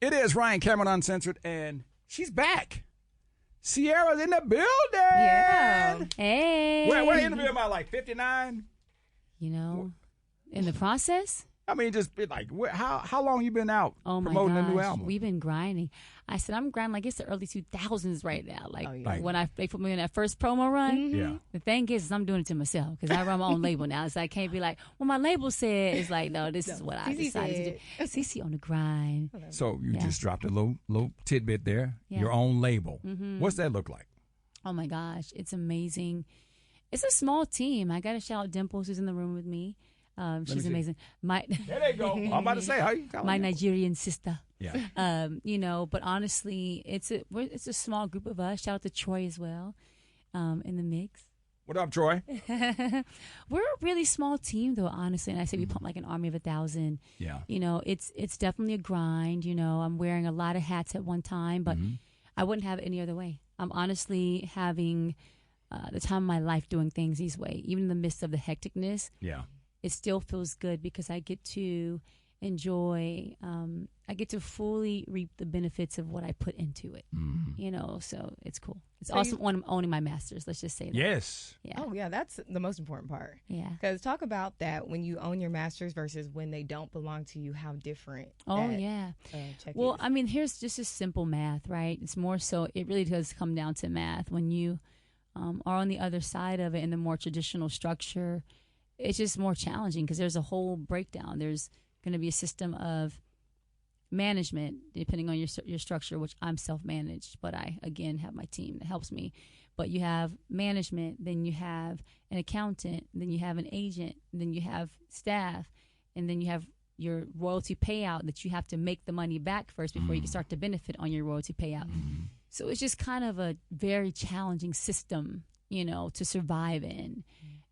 It is Ryan Cameron Uncensored, and she's back. Ciara's in the building. Yeah. Hey. What interview am I, like 59? You know, in the process? I mean, just like, how long you been out promoting a new album? We've been grinding. I said, I'm grinding like it's the early 2000s right now. Like, when they put me in that first promo run. Yeah. The thing is I'm doing it to myself because I run my own label now. So I can't be like, well, my label said. It's like, no, this is what I decided to do. CiCi on the grind. So you just dropped a little tidbit there. Yeah. Your own label. Mm-hmm. What's that look like? Oh, my gosh. It's amazing. It's a small team. I got to shout out Dimples, who's in the room with me. She's amazing. There they go. I'm about to say, how you call my Nigerian sister. Yeah. You know, but honestly, it's a small group of us. Shout out to Troy as well, in the mix. What up, Troy? We're a really small team, though. Honestly, and I say we pump like an army of 1,000. Yeah. You know, it's definitely a grind. You know, I'm wearing a lot of hats at one time, but I wouldn't have it any other way. I'm honestly having the time of my life doing things this way, even in the midst of the hecticness. Yeah. It still feels good because I get to enjoy, I get to fully reap the benefits of what I put into it. Mm-hmm. You know, so it's cool. It's awesome when I'm owning my masters. Let's just say that. Yes. Yeah. Oh, yeah, that's the most important part. Yeah. Because talk about that when you own your masters versus when they don't belong to you, how different. Oh, yeah. Well, is. I mean, here's just a simple math, right? It's more so, it really does come down to math. When you are on the other side of it in the more traditional structure, it's just more challenging because there's a whole breakdown. There's going to be a system of management depending on your structure, which I'm self-managed, but I, again, have my team that helps me. But you have management, then you have an accountant, then you have an agent, then you have staff, and then you have your royalty payout that you have to make the money back first before you can start to benefit on your royalty payout. So it's just kind of a very challenging system, you know, to survive in.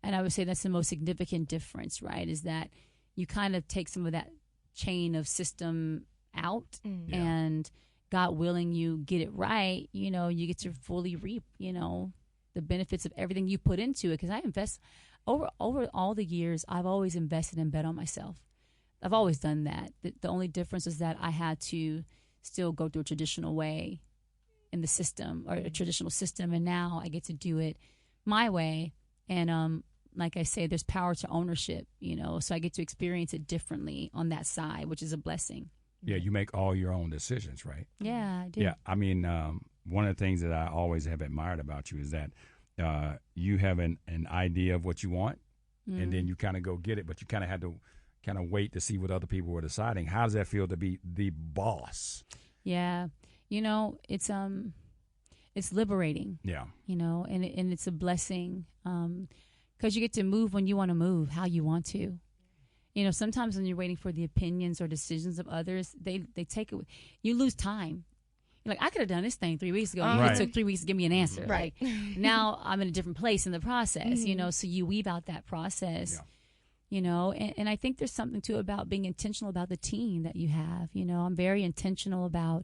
And I would say that's the most significant difference, right, is that you kind of take some of that chain of system out and God willing you get it right, you know, you get to fully reap, you know, the benefits of everything you put into it. Because I invest over all the years, I've always invested and bet on myself. I've always done that. The only difference is that I had to still go through a traditional way in the system or a traditional system. And now I get to do it my way. And, like I say, there's power to ownership, you know, so I get to experience it differently on that side, which is a blessing. Yeah, you make all your own decisions, right? Yeah, I do. Yeah, I mean, one of the things that I always have admired about you is that you have an idea of what you want, and then you kind of go get it, but you kind of had to kind of wait to see what other people were deciding. How does that feel to be the boss? Yeah, you know, it's liberating. Yeah. You know, and it's a blessing. Because you get to move when you want to move, how you want to. You know, sometimes when you're waiting for the opinions or decisions of others, they take it. You lose time. You're like, I could have done this thing 3 weeks ago. Right. It took 3 weeks to give me an answer. Right. Like, now I'm in a different place in the process, you know, so you weave out that process, you know. And I think there's something, too, about being intentional about the team that you have. You know, I'm very intentional about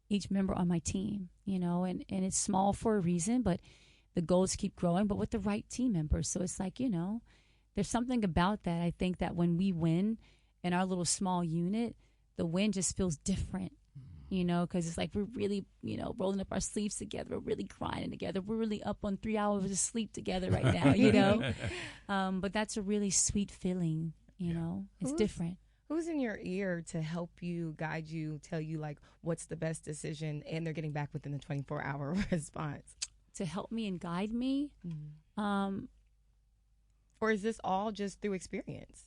each member on my team, you know, and it's small for a reason, but the goals keep growing, but with the right team members. So it's like, you know, there's something about that. I think that when we win in our little small unit, the win just feels different, you know, because it's like we're really, you know, rolling up our sleeves together. We're really grinding together. We're really up on 3 hours of sleep together right now, you know. But that's a really sweet feeling, you know. It's different. Who's in your ear to help you, guide you, tell you, like, what's the best decision, and they're getting back within the 24-hour response? To help me and guide me. Or is this all just through experience?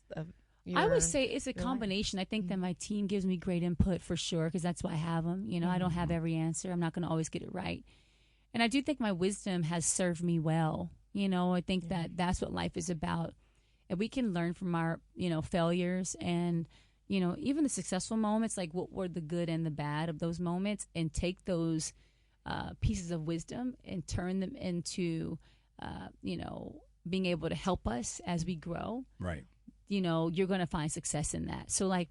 I would say it's a combination. I think that my team gives me great input for sure because that's why I have them. You know, I don't have every answer. I'm not going to always get it right. And I do think my wisdom has served me well. You know, I think that that's what life is about. And we can learn from our, you know, failures and, you know, even the successful moments, like what were the good and the bad of those moments, and take those pieces of wisdom and turn them into, you know, being able to help us as we grow. Right. You know, you're going to find success in that. So, like,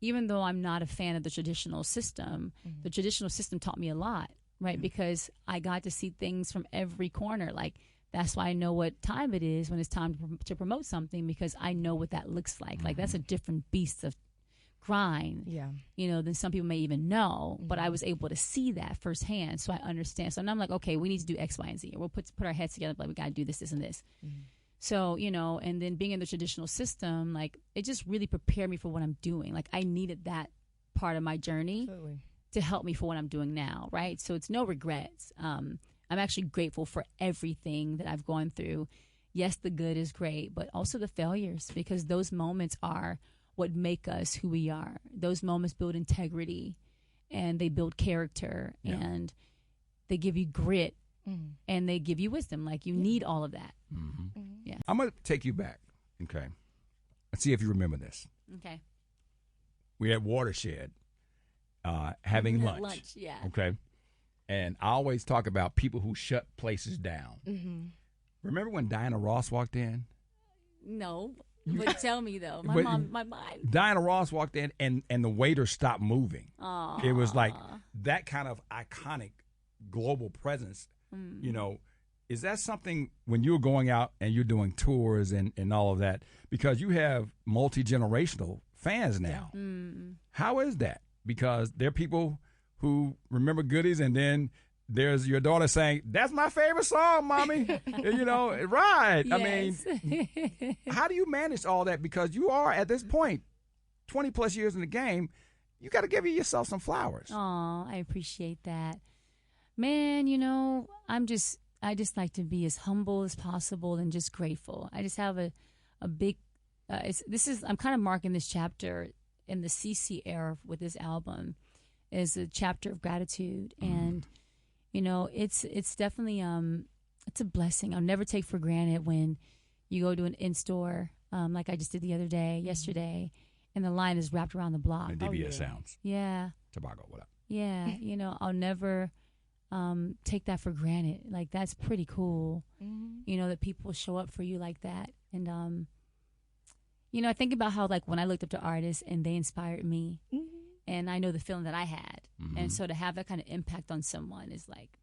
even though I'm not a fan of the traditional system, the traditional system taught me a lot, right? Because I got to see things from every corner. Like, that's why I know what time it is when it's time to promote something, because I know what that looks like. Like, that's a different beast of grind, Yeah. than some people may even know. But I was able to see that firsthand, so I understand. So now I'm like, okay, we need to do X, Y, and Z. We'll put our heads together, like we got to do this, this, and this. So, and then being in the traditional system, like, it just really prepared me for what I'm doing. Like, I needed that part of my journey to help me for what I'm doing now, right? So it's no regrets. I'm actually grateful for everything that I've gone through. Yes, the good is great, but also the failures, because those moments are what make us who we are. Those moments build integrity, and they build character, and they give you grit, and they give you wisdom. Like, you need all of that. Yeah. I'm going to take you back, okay? Let's see if you remember this. Okay. We had Watershed having lunch. Yeah. Okay. And I always talk about people who shut places down. Remember when Diana Ross walked in? No. But tell me, though. My mind. Diana Ross walked in, and the waiter stopped moving. Aww. It was like that kind of iconic global presence. Is that something when you're going out and you're doing tours and all of that? Because you have multi-generational fans now. How is that? Because there are people who remember goodies, and then there's your daughter saying, "That's my favorite song, Mommy." Right. Yes. I mean, how do you manage all that? Because you are, at this point, 20 plus years in the game, you got to give yourself some flowers. Oh, I appreciate that. Man, I just like to be as humble as possible and just grateful. I just have a big, I'm kind of marking this chapter in the CiCi era with this album is a chapter of gratitude. And, it's definitely, it's a blessing. I'll never take for granted when you go to an in-store, like I just did the other day, yesterday, and the line is wrapped around the block. And DBS sounds. Yeah. Tobago, what up? Yeah. I'll never take that for granted. Like, that's pretty cool, that people show up for you like that. And, I think about how, like, when I looked up to artists and they inspired me, and I know the feeling that I had. And so to have that kind of impact on someone is like,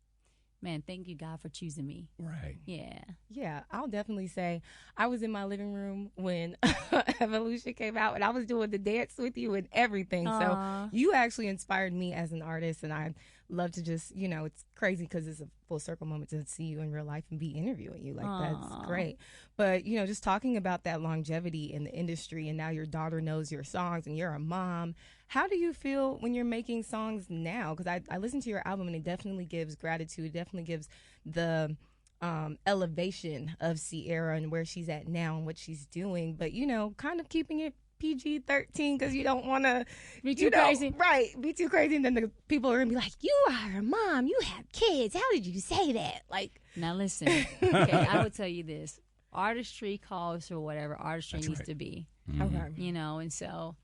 man, thank you, God, for choosing me. Right. Yeah. Yeah, I'll definitely say I was in my living room when Evolution came out, and I was doing the dance with you and everything. Aww. So you actually inspired me as an artist, and I love to just, it's crazy because it's a full circle moment to see you in real life and be interviewing you. Like, that's great. But, just talking about that longevity in the industry, and now your daughter knows your songs and you're a mom. How do you feel when you're making songs now? Because I listened to your album, and it definitely gives gratitude. It definitely gives the elevation of Ciara and where she's at now and what she's doing. But, kind of keeping it PG-13 because you don't want to be too crazy. Right, be too crazy. And then the people are going to be like, you are a mom. You have kids. How did you say that? Like, now listen, okay, I would tell you this. Artistry calls for whatever artistry needs to be. Okay. And so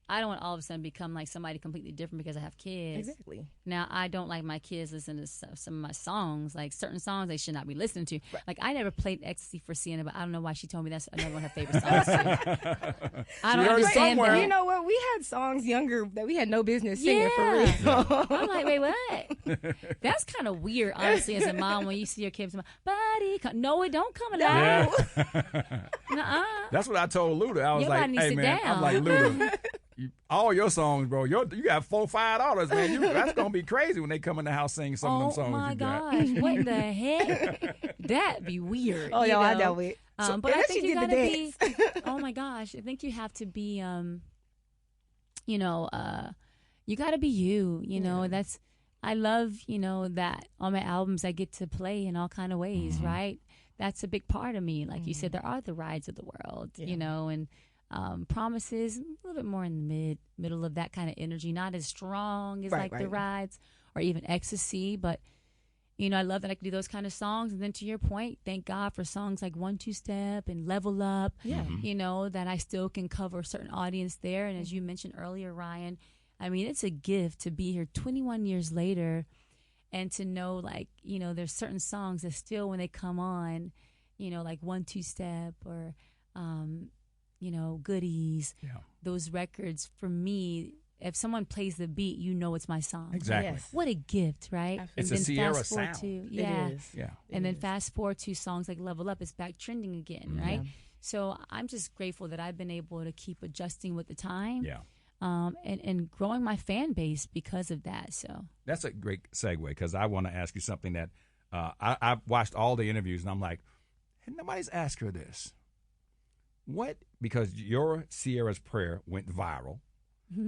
I don't want all of a sudden become like somebody completely different because I have kids. Exactly. Now, I don't like my kids listening to some of my songs. Like, certain songs they should not be listening to. Right. Like, I never played Ecstasy for Sienna, but I don't know why she told me that's another one of her favorite songs too. I don't understand that. You know what? We had songs younger that we had no business singing for real. I'm like, wait, what? That's kind of weird, honestly, as a mom, when you see your kids, buddy, no, it don't come alive. Yeah. That's what I told Luda. I was like, hey, man, down. I'm like, Luda, all your songs, bro, you got 4-5 daughters, man. That's going to be crazy when they come in the house singing some of them songs. Oh, my you got. gosh. What in the heck? That'd be weird. Oh, yeah, I know it. But I think you got to be, oh, my gosh. I think you have to be, you got to be you, that's, I love, that on my albums I get to play in all kind of ways, right? That's a big part of me. Like you said, there are the rides of the world, and Promises, a little bit more in the middle of that kind of energy, not as strong as the rides or even Ecstasy, but I love that I can do those kind of songs. And then to your point, thank God for songs like 1-2 Step and Level Up, that I still can cover a certain audience there. And as you mentioned earlier, Ryan, I mean, it's a gift to be here 21 years later and to know, there's certain songs that still, when they come on, like 1-2 Step or, Goodies, those records, for me, if someone plays the beat, it's my song. Exactly. Yes. What a gift, right? It's a Ciara sound. It is. Yeah. And then fast forward to songs like Level Up, it's back trending again, right? So I'm just grateful that I've been able to keep adjusting with the time. Yeah. and growing my fan base because of that. So that's a great segue, because I want to ask you something that I've watched all the interviews, and I'm like, nobody's asked her this. What? Because your Ciara's prayer went viral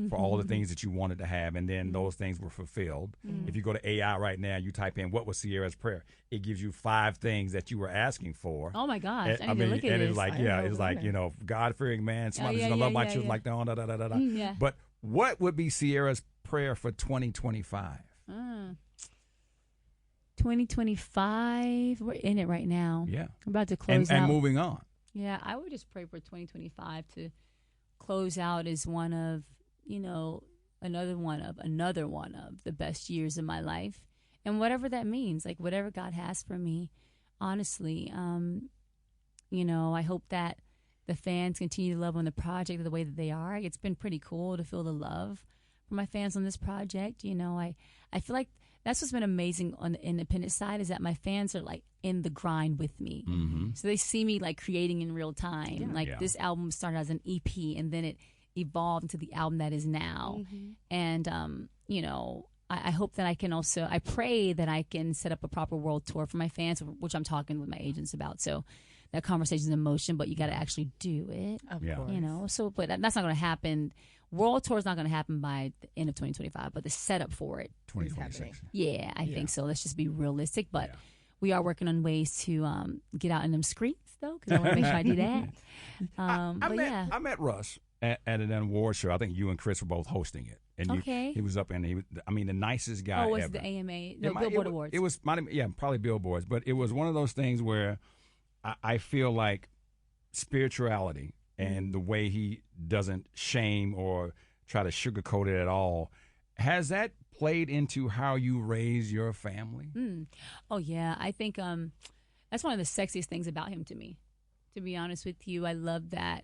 for all the things that you wanted to have, and then those things were fulfilled. If you go to AI right now, you type in what was Ciara's prayer, it gives you 5 things that you were asking for. Oh my gosh! I mean, look at and this. it's like, it's like, God-fearing man, somebody's gonna love my children, like da da da da da. Yeah. But what would be Ciara's prayer for 2025? 2025. We're in it right now. Yeah, we're about to close out. And moving on. Yeah, I would just pray for 2025 to close out as one of, another one of the best years of my life, and whatever that means, like whatever God has for me. Honestly, I hope that the fans continue to love on the project the way that they are. It's been pretty cool to feel the love from my fans on this project. I feel like that's what's been amazing on the independent side, is that my fans are like in the grind with me. So they see me like creating in real time. This album started as an EP, and then it evolved into the album that is now. And, I hope that I can also, I pray that I can set up a proper world tour for my fans, which I'm talking with my agents about. So that conversation's in motion, but you got to actually do it. Of course. So, but that's not going to happen. World tour is not going to happen by the end of 2025, but the setup for it. 2026. Yeah, I think so. Let's just be realistic. But we are working on ways to get out in them streets, though, because I want to make sure I do that. I met Russ at an award show. I think you and Chris were both hosting it. And he was up, and he was, the nicest guy ever. Oh, was the AMA? No, Billboard Awards. It was, probably Billboards. But it was one of those things where I feel like spirituality and the way he doesn't shame or try to sugarcoat it at all, has that played into how you raise your family? Oh, yeah. I think that's one of the sexiest things about him to me, to be honest with you. I love that.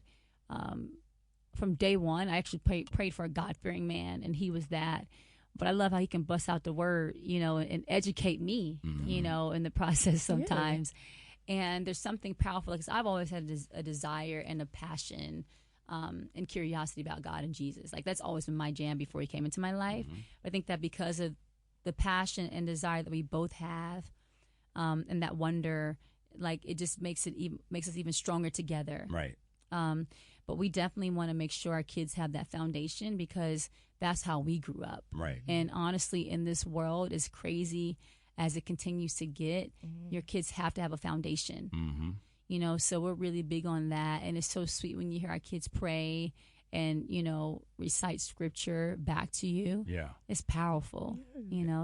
From day one, I actually prayed for a God-fearing man, and he was that. But I love how he can bust out the word, and educate me, in the process sometimes. And there's something powerful, because I've always had a desire and a passion and curiosity about God and Jesus. Like, that's always been my jam before he came into my life. I think that because of the passion and desire that we both have, and that wonder, like, it just makes us even stronger together. Right. But we definitely want to make sure our kids have that foundation, because that's how we grew up. Right. And honestly, in this world, as crazy as it continues to get, your kids have to have a foundation. So we're really big on that. And it's so sweet when you hear our kids pray and, recite scripture back to you. Yeah. It's powerful,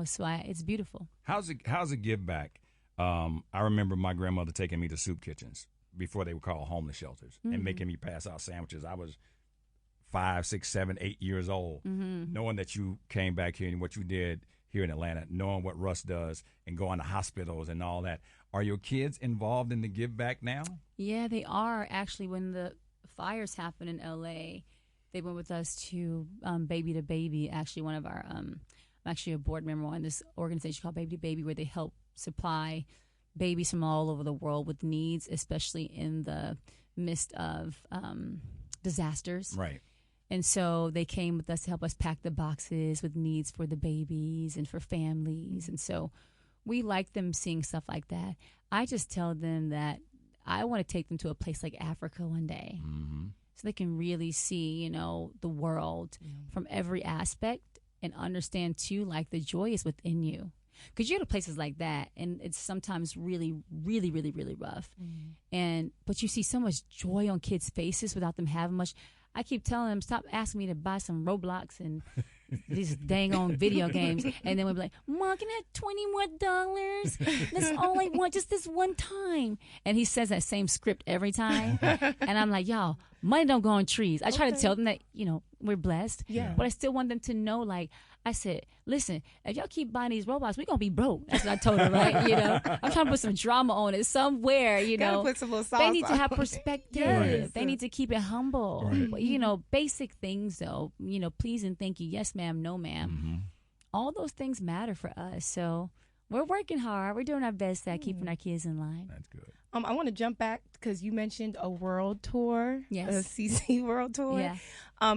so it's beautiful. How's it give back? I remember my grandmother taking me to soup kitchens before they were called homeless shelters, and making me pass out sandwiches. I was 5, 6, 7, 8 years old, knowing that you came back here and what you did here in Atlanta, knowing what Russ does and going to hospitals and all that. Are your kids involved in the give back now? Yeah, they are. Actually, when the fires happened in LA, they went with us to Baby to Baby. Actually, one of our, I'm actually a board member on this organization called Baby to Baby, where they help supply babies from all over the world with needs, especially in the midst of disasters. Right. And so they came with us to help us pack the boxes with needs for the babies and for families. And so we like them seeing stuff like that. I just tell them that I want to take them to a place like Africa one day, so they can really see, the world from every aspect, and understand too, like, the joy is within you. Because you go to places like that, and it's sometimes really, really, really, really rough. But you see so much joy on kids' faces without them having much. I keep telling them, stop asking me to buy some Roblox and these dang on video games. And then we'll be like, Mom, can I have $20 more? That's all I want, just this one time. And he says that same script every time. And I'm like, y'all, money don't go on trees. I try to tell them that, we're blessed. Yeah. But I still want them to know, like, I said, listen, if y'all keep buying these robots, we're going to be broke. That's what I told her, right? I'm trying to put some drama on it somewhere, Gotta put some little sauce They need on. to have perspective. Right. They need to keep it humble. Right. Basic things, though. Please and thank you. Yes, ma'am. No, ma'am. All those things matter for us. So we're working hard. We're doing our best at keeping our kids in line. That's good. I want to jump back because you mentioned a world tour, Yes. a CiCi world tour. Yeah.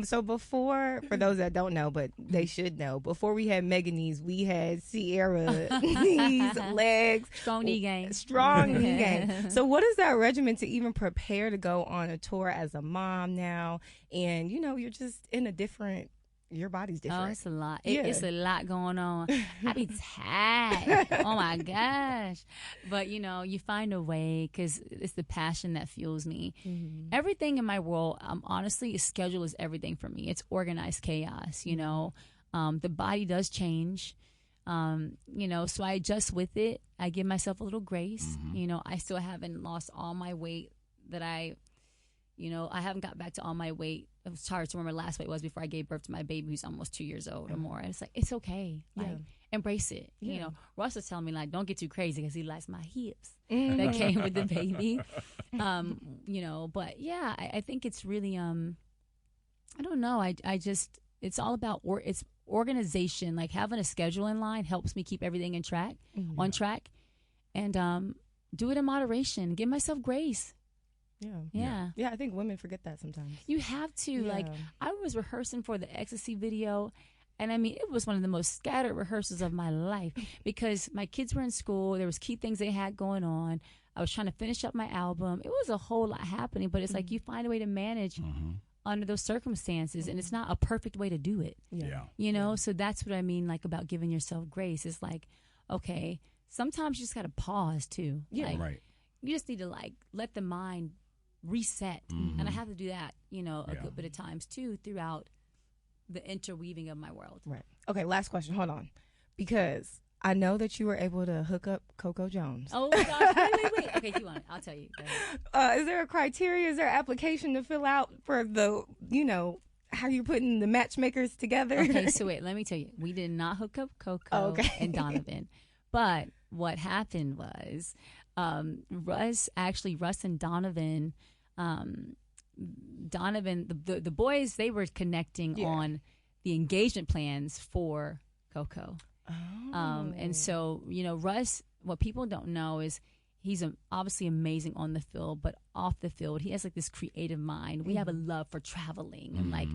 So before, for those that don't know, but they should know, before we had Meganese, we had Ciara, knees, legs. Strong knee game. Strong knee game. So what is that regimen to even prepare to go on a tour as a mom now? And, you know, you're just in a different, your body's different. Oh, it's a lot. Yeah. It's a lot going on. I be tired. Oh, my gosh. But, you know, you find a way because it's the passion that fuels me. Mm-hmm. Everything in my world, honestly, schedule is everything for me. It's organized chaos, you know. The body does change, you know, so I adjust with it. I give myself a little grace. Mm-hmm. You know, I still haven't lost all my weight that I haven't got back to all my weight. It's hard to remember last weight was before I gave birth to my baby who's almost 2 years old or more. And it's like, it's okay. Like, embrace it. Yeah. You know, Russ was telling me, like, don't get too crazy because he likes my hips Mm-hmm. that came with the baby. You know, but yeah, I think it's really, I don't know. I just, it's all about, it's organization. Like having a schedule in line helps me keep everything in track, on track. And do it in moderation. Give myself grace. Yeah. Yeah, I think women forget that sometimes. You have to. Yeah. Like, I was rehearsing for the ecstasy video, and I mean, it was one of the most scattered rehearsals of my life because my kids were in school. There was key things they had going on. I was trying to finish up my album. It was a whole lot happening, but it's like you find a way to manage under those circumstances, and it's not a perfect way to do it. Yeah. You know, so that's what I mean, like, about giving yourself grace. It's like, okay, sometimes you just got to pause, too. Yeah. Like, Right. you just need to, like, let the mind reset. And I have to do that, you know, a good bit of times too throughout the interweaving of my world. Right. Okay, last question. Hold on. Because I know that you were able to hook up Coco Jones. Oh my gosh, wait. Okay, you want it. I'll tell you. Go ahead. Is there a criteria? Is there an application to fill out for the, you know, how you're putting the matchmakers together? Okay, so wait, let me tell you. We did not hook up Coco and Donovan. But what happened was Russ and Donovan, the boys, they were connecting on the engagement plans for Coco. And so, you know, Russ, what people don't know is he's obviously amazing on the field, but off the field, he has like this creative mind. We have a love for traveling and like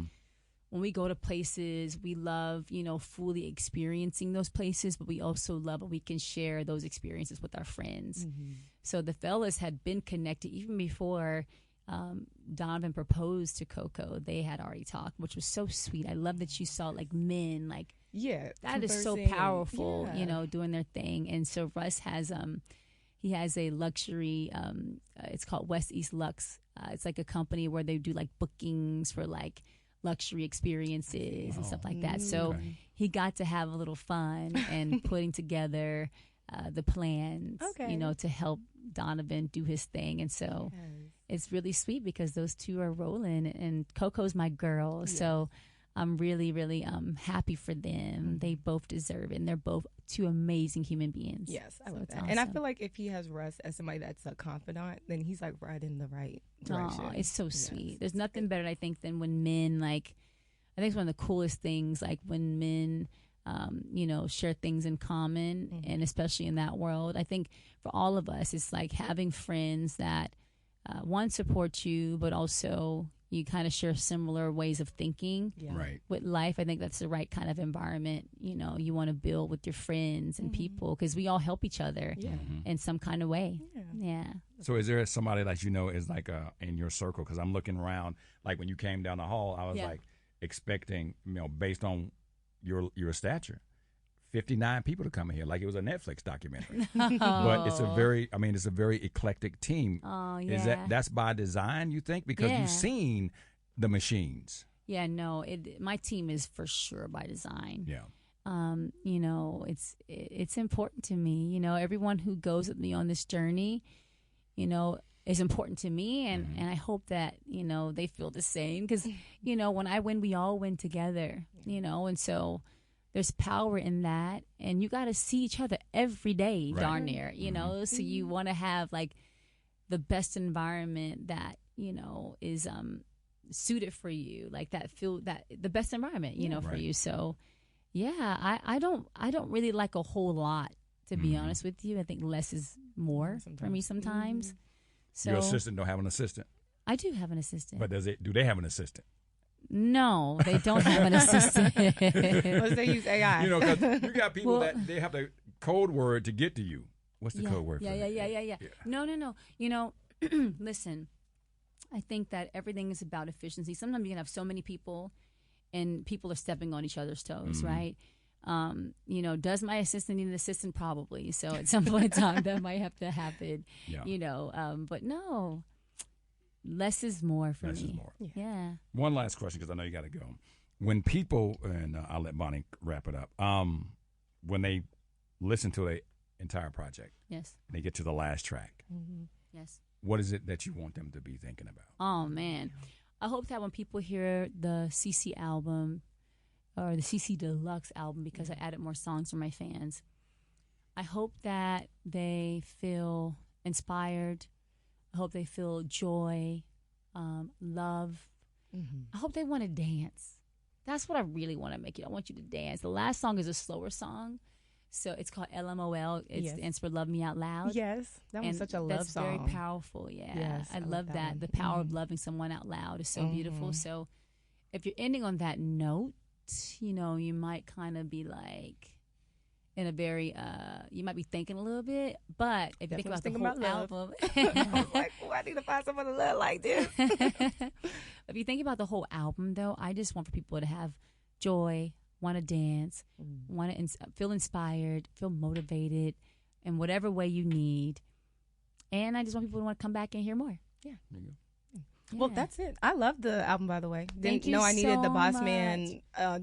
when we go to places, we love, you know, fully experiencing those places, but we also love when we can share those experiences with our friends. So the fellas had been connected even before Donovan proposed to Coco. They had already talked, which was so sweet. I love that you saw like men, like, that is so powerful, you know, doing their thing. And so Russ has, he has a luxury, it's called West East Lux. It's like a company where they do like bookings for like luxury experiences and stuff like that. So he got to have a little fun and putting together the plans, you know, to help Donovan do his thing. And so it's really sweet because those two are rolling and Coco's my girl. So I'm really, really happy for them. They both deserve it and they're both two amazing human beings. Yes, I so love that. awesome. And I feel like if he has Russ as somebody that's a confidant, then he's like right in the right direction. Oh, it's so sweet. There's nothing better, I think, than when men, like, I think it's one of the coolest things, like when men, you know, share things in common, and especially in that world. I think for all of us, it's like having friends that, one, support you, but also you kind of share similar ways of thinking with life. I think that's the right kind of environment, you know, you want to build with your friends and people because we all help each other in some kind of way. So is there somebody that you know is like in your circle? Because I'm looking around, like when you came down the hall, I was like expecting, you know, based on your stature, 59 people to come in here like it was a Netflix documentary. But it's a very eclectic team. Is that's by design, you think? Because you've seen the machines. Yeah, no, my team is for sure by design. Yeah. You know, it's important to me. You know, everyone who goes with me on this journey, you know, is important to me, and I hope that, you know, they feel the same because, you know, when I win, we all win together, you know, and so there's power in that, and you got to see each other every day, darn near, you know, so you want to have like the best environment that, you know, is suited for you, like that the best environment, you know, for you. So yeah, I don't really like a whole lot To be honest with you, I think less is more for me sometimes. So your assistant don't have an assistant? I do have an assistant. But do they have an assistant? No, they don't have an assistant. Unless they use AI. You know, because you got people that they have the code word to get to you. What's the code word for that? Yeah. No. You know, listen, I think that everything is about efficiency. Sometimes you can have so many people and people are stepping on each other's toes, right? You know, does my assistant need an assistant? Probably. So at some point in time, that might have to happen, you know. But no, less is more for me. Less is more. Yeah. One last question, because I know you got to go. When people, and I'll let Bonnie wrap it up, when they listen to the entire project, yes, and they get to the last track, yes, what is it that you want them to be thinking about? Oh, man. I hope that when people hear the CiCi album, or the CiCi Deluxe album, because I added more songs for my fans, I hope that they feel inspired. I hope they feel joy, love. I hope they want to dance. That's what I really want to make you. I want you to dance. The last song is a slower song, so it's called LMOL. It stands for Love Me Out Loud. Yes, that was such a love song. That's very powerful, Yes, I love that. The power of loving someone out loud is so beautiful. So if you're ending on that note, you know, you might kind of be like in a very, you might be thinking a little bit, but if you think about the whole album. I was like, I need to find someone to love like this. If you think about the whole album, though, I just want for people to have joy, want to dance, want to feel inspired, feel motivated in whatever way you need. And I just want people to want to come back and hear more. Yeah. There you go. Well, that's it. I love the album, by the way. Thank you know I needed so the Boss much. Man,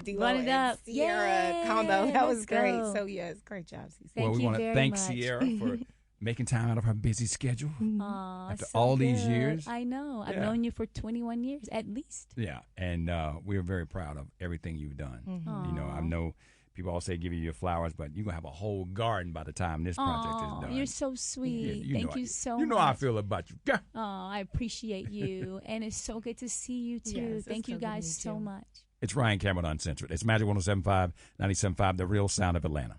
D-Lo, Run it up. and Ciara combo. That was great. Go. So, yes, great job, CiCi. Thank we you want to very thank much. Ciara for making time out of her busy schedule. After all these years. I know. I've known you for 21 years at least. Yeah, and we're very proud of everything you've done. You know, I know people all say give you your flowers, but you're going to have a whole garden by the time this project is done. You're so sweet. Yeah, Thank you so much. You know how I feel about you. Yeah. Oh, I appreciate you. And it's so good to see you, too. Yes, Thank you guys so much. It's Ryan Cameron, Uncensored. It's Magic 107.5, 97.5, The Real Sound of Atlanta.